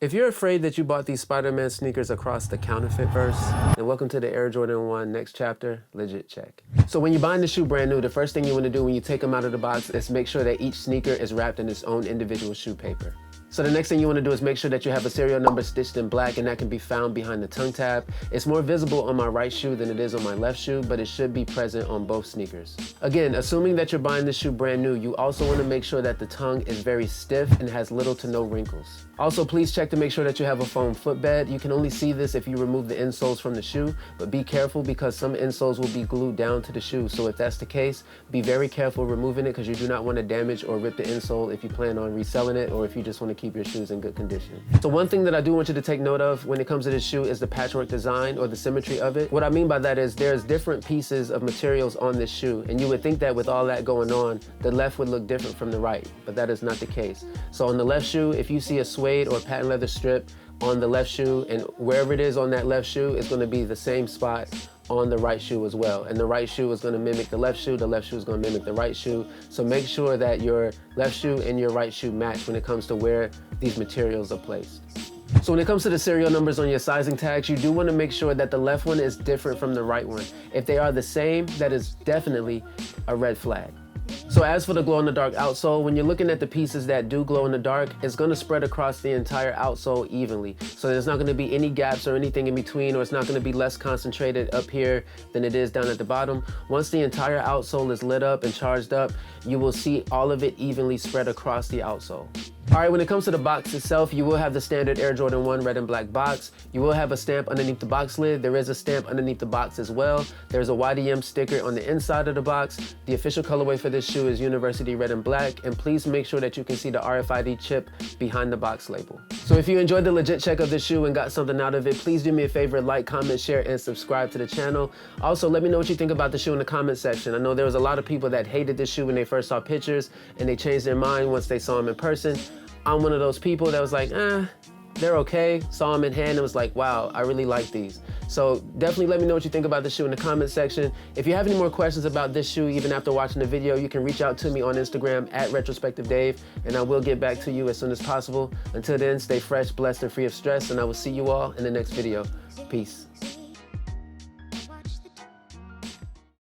If you're afraid that you bought these Spider-Man sneakers across the counterfeit verse, then welcome to the Air Jordan 1 next chapter, legit check. So when you're buying the shoe brand new, the first thing you want to do when you take them out of the box is make sure that each sneaker is wrapped in its own individual shoe paper. So the next thing you want to do is make sure that you have a serial number stitched in black, and that can be found behind the tongue tab. It's more visible on my right shoe than it is on my left shoe, but it should be present on both sneakers. Again, assuming that you're buying this shoe brand new, you also want to make sure that the tongue is very stiff and has little to no wrinkles. Also, please check to make sure that you have a foam footbed. You can only see this if you remove the insoles from the shoe, but be careful because some insoles will be glued down to the shoe. So if that's the case, be very careful removing it because you do not want to damage or rip the insole if you plan on reselling it or if you just want to keep your shoes in good condition. So one thing that I do want you to take note of when it comes to this shoe is the patchwork design or the symmetry of it. What I mean by that is there's different pieces of materials on this shoe, and you would think that with all that going on, the left would look different from the right, but that is not the case. So on the left shoe, if you see a suede or patent leather strip on the left shoe, and wherever it is on that left shoe, it's going to be the same spot on the right shoe as well. And the right shoe is going to mimic the left shoe is going to mimic the right shoe. So make sure that your left shoe and your right shoe match when it comes to where these materials are placed. So when it comes to the serial numbers on your sizing tags, you do want to make sure that the left one is different from the right one. If they are the same, that is definitely a red flag. So as for the glow-in-the-dark outsole, when you're looking at the pieces that do glow in the dark, it's going to spread across the entire outsole evenly. So there's not going to be any gaps or anything in between, or it's not going to be less concentrated up here than it is down at the bottom. Once the entire outsole is lit up and charged up, you will see all of it evenly spread across the outsole. All right, when it comes to the box itself, you will have the standard Air Jordan 1 red and black box. You will have a stamp underneath the box lid. There is a stamp underneath the box as well. There's a YDM sticker on the inside of the box. The official colorway for this shoe is University Red and Black, and please make sure that you can see the RFID chip behind the box label. So if you enjoyed the legit check of this shoe and got something out of it, please do me a favor, like, comment, share, and subscribe to the channel. Also, let me know what you think about the shoe in the comment section. I know there was a lot of people that hated this shoe when they first saw pictures, and they changed their mind once they saw them in person. I'm one of those people that was like, they're okay. Saw them in hand and was like, wow, I really like these. So definitely let me know what you think about the shoe in the comment section. If you have any more questions about this shoe, even after watching the video, you can reach out to me on Instagram at RETROspectiveDAVE, and I will get back to you as soon as possible. Until then, stay fresh, blessed, and free of stress, and I will see you all in the next video. Peace.